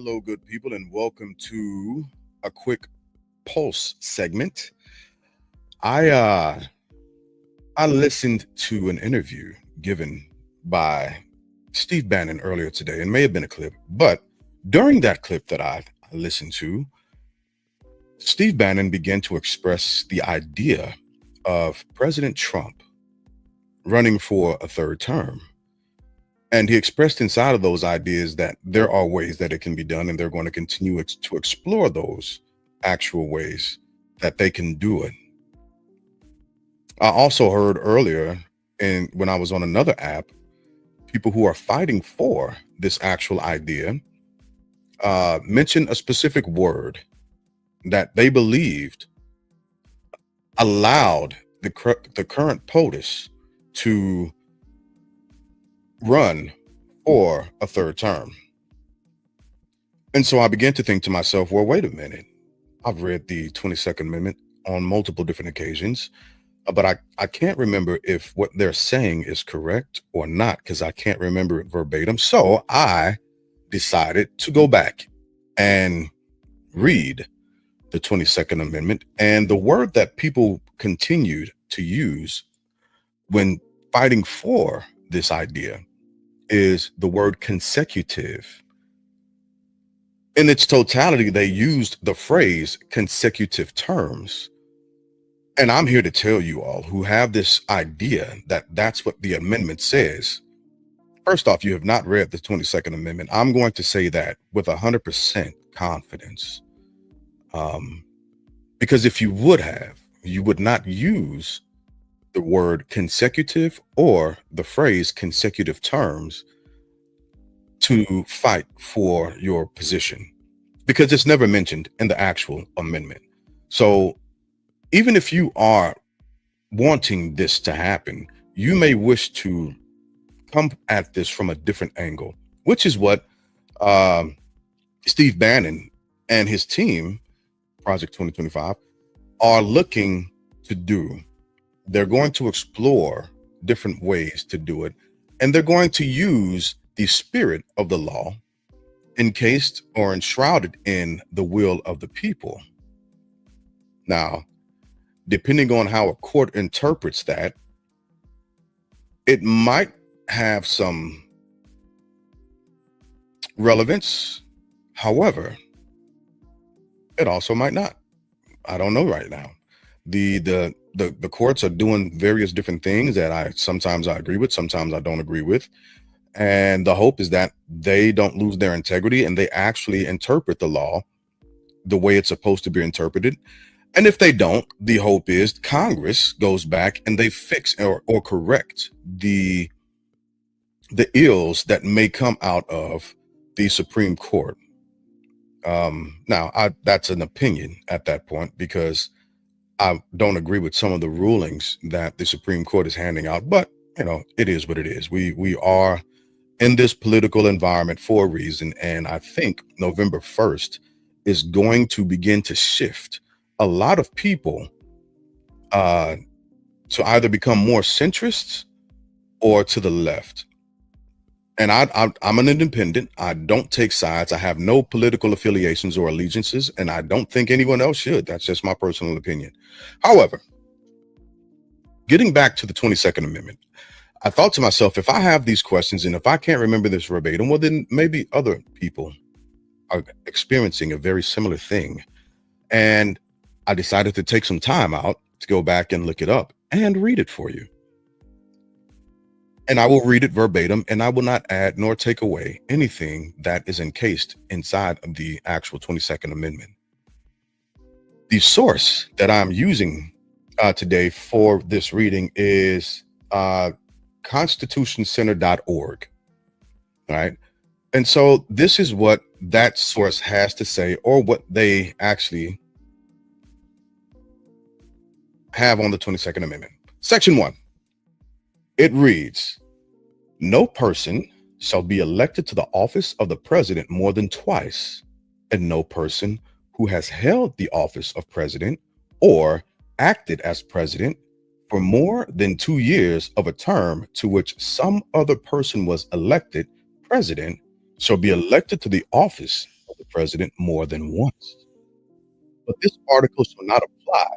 Hello, good people, and welcome to a quick pulse segment. I uh I listened to an interview given by Steve Bannon earlier today, and may have been a clip, but during that clip that I listened to, Steve Bannon began to express the idea of President Trump running for a third term. And he expressed inside of those ideas that there are ways that it can be done, and they're going to continue to explore those actual ways that they can do it. I also heard earlier, and when I was on another app, people who are fighting for this actual idea mention a specific word that they believed allowed the current POTUS to run for a third term. And so I began to think to myself, well, wait a minute. I've read the 22nd Amendment on multiple different occasions, but I can't remember if what they're saying is correct or not because I can't remember it verbatim. So I decided to go back and read the 22nd Amendment. And the word that people continued to use when fighting for this idea is the word consecutive. In its totality, they used the phrase consecutive terms. And I'm here to tell you all who have this idea that that's what the amendment says. First off, you have not read the 22nd Amendment. I'm going to say that with 100% confidence. Because if you would have, you would not use the word consecutive or the phrase consecutive terms to fight for your position, because it's never mentioned in the actual amendment. So even if you are wanting this to happen, you may wish to come at this from a different angle, which is what Steve Bannon and his team, Project 2025, are looking to do. They're going to explore different ways to do it, and they're going to use the spirit of the law encased or enshrouded in the will of the people. Now, depending on how a court interprets that, it might have some relevance. However, it also might not. I don't know right now. The courts are doing various different things that sometimes I agree with, sometimes I don't agree with. And the hope is that they don't lose their integrity and they actually interpret the law the way it's supposed to be interpreted. And if they don't, the hope is Congress goes back and they fix or correct the ills that may come out of the Supreme Court. Now, that's an opinion at that point because I don't agree with some of the rulings that the Supreme Court is handing out, but it is what it is. We are in this political environment for a reason, and I think November 1st is going to begin to shift a lot of people to either become more centrists or to the left. And I'm an independent. I don't take sides. I have no political affiliations or allegiances, and I don't think anyone else should. That's just my personal opinion. However, getting back to the 22nd Amendment, I thought to myself, if I have these questions and if I can't remember this verbatim, well, then maybe other people are experiencing a very similar thing. And I decided to take some time out to go back and look it up and read it for you. And I will read it verbatim, and I will not add nor take away anything that is encased inside of the actual 22nd Amendment. The source that I'm using today for this reading is constitutioncenter.org. All right. And so this is what that source has to say, or what they actually have on the 22nd Amendment. Section 1. It reads, no person shall be elected to the office of the president more than twice, and no person who has held the office of president or acted as president for more than 2 years of a term to which some other person was elected president shall be elected to the office of president more than once. But this article shall not apply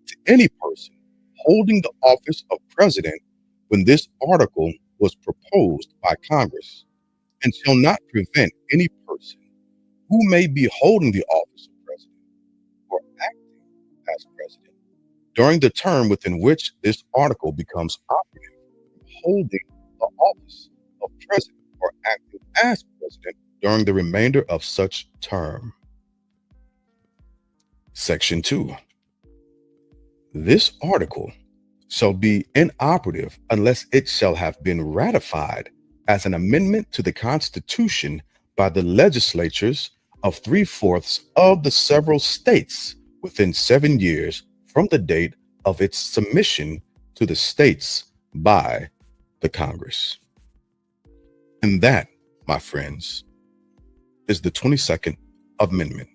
to any person holding the office of president when this article was proposed by Congress, and shall not prevent any person who may be holding the office of president or acting as president during the term within which this article becomes operative from holding the office of president or acting as president during the remainder of such term. Section 2. This article shall be inoperative unless it shall have been ratified as an amendment to the Constitution by the legislatures of 3/4 of the several states within 7 years from the date of its submission to the states by the Congress. And that, my friends, is the 22nd Amendment.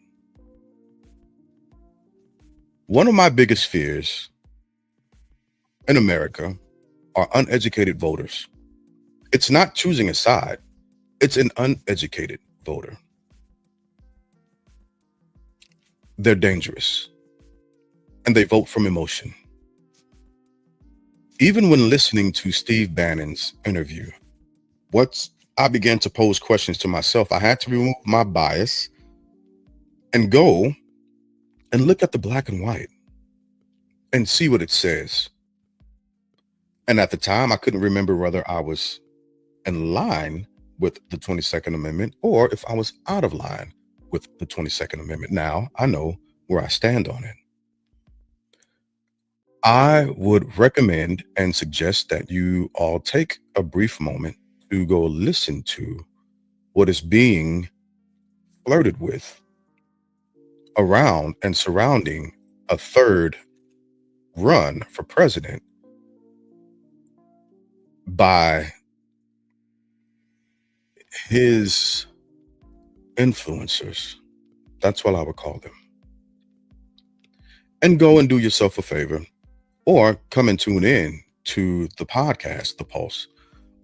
One of my biggest fears in America are uneducated voters. It's not choosing a side, it's an uneducated voter. They're dangerous and they vote from emotion. Even when listening to Steve Bannon's interview, I began to pose questions to myself. I had to remove my bias and go and look at the black and white and see what it says. And at the time, I couldn't remember whether I was in line with the 22nd Amendment or if I was out of line with the 22nd Amendment. Now I know where I stand on it. I would recommend and suggest that you all take a brief moment to go listen to what is being flirted with around and surrounding a third run for president by his influencers. That's what I would call them. And go and do yourself a favor, or come and tune in to the podcast, The Pulse,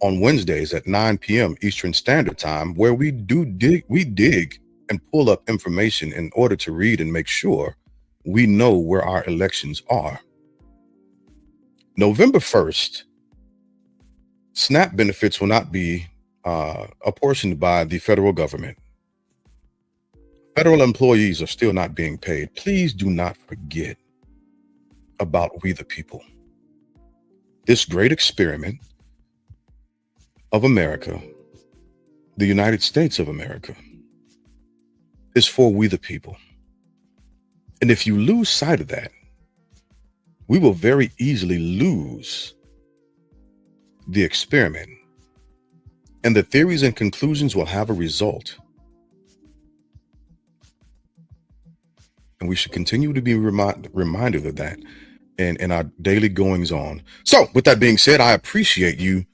on Wednesdays at 9 p.m. Eastern Standard Time, where we dig and pull up information in order to read and make sure we know where our elections are. November 1st, SNAP benefits will not be apportioned by the federal government. Federal employees are still not being paid. Please do not forget about we the people. This great experiment of America, the United States of America, is for we the people. And if you lose sight of that, we will very easily lose the experiment, and the theories and conclusions will have a result. And we should continue to be reminded of that in our daily goings on. So with that being said, I appreciate you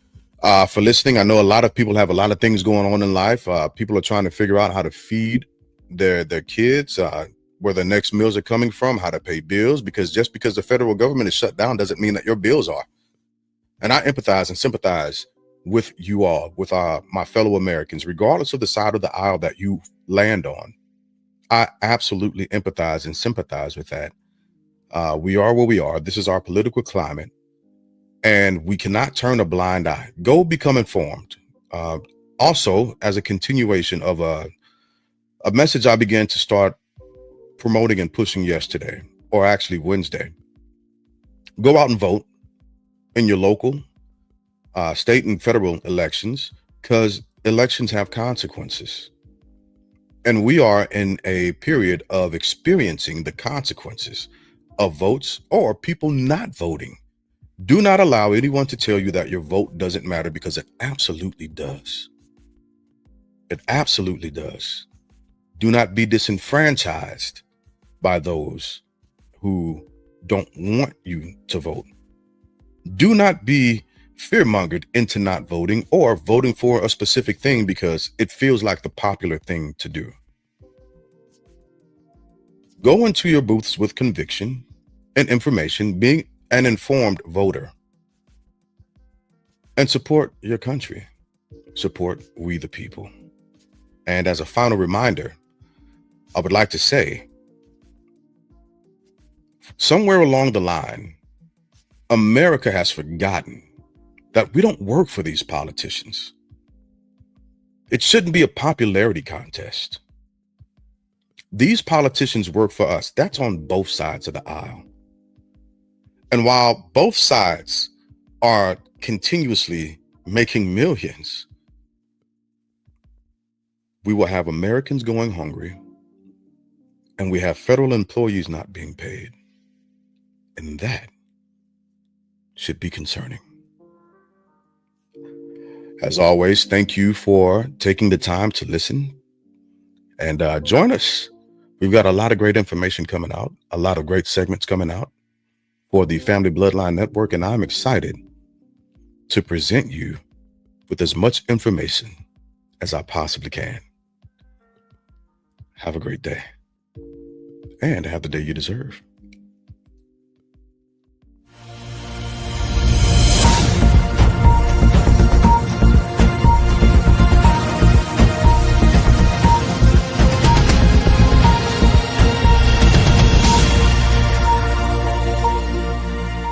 for listening. I know a lot of people have a lot of things going on in life. People are trying to figure out how to feed their kids, where the next meals are coming from, how to pay bills, because just because the federal government is shut down doesn't mean that your bills are. And I empathize and sympathize with you all, with my fellow Americans, regardless of the side of the aisle that you land on. I absolutely empathize and sympathize with that. We are where we are. This is our political climate, and we cannot turn a blind eye. Go become informed. Also, as a continuation of a message I began to start promoting and pushing yesterday, or actually Wednesday. Go out and vote in your local, state and federal elections, because elections have consequences. And we are in a period of experiencing the consequences of votes or people not voting. Do not allow anyone to tell you that your vote doesn't matter, because it absolutely does. It absolutely does. Do not be disenfranchised by those who don't want you to vote. Do not be fear-mongered into not voting or voting for a specific thing because it feels like the popular thing to do. Go into your booths with conviction and information, being an informed voter, and support your country. Support we the people. And as a final reminder, I would like to say, somewhere along the line, America has forgotten that we don't work for these politicians. It shouldn't be a popularity contest. These politicians work for us. That's on both sides of the aisle. And while both sides are continuously making millions, we will have Americans going hungry, and we have federal employees not being paid. And that should be concerning. As always, thank you for taking the time to listen and join us. We've got a lot of great information coming out, a lot of great segments coming out for the Family Bloodline Network, and I'm excited to present you with as much information as I possibly can. Have a great day, and have the day you deserve.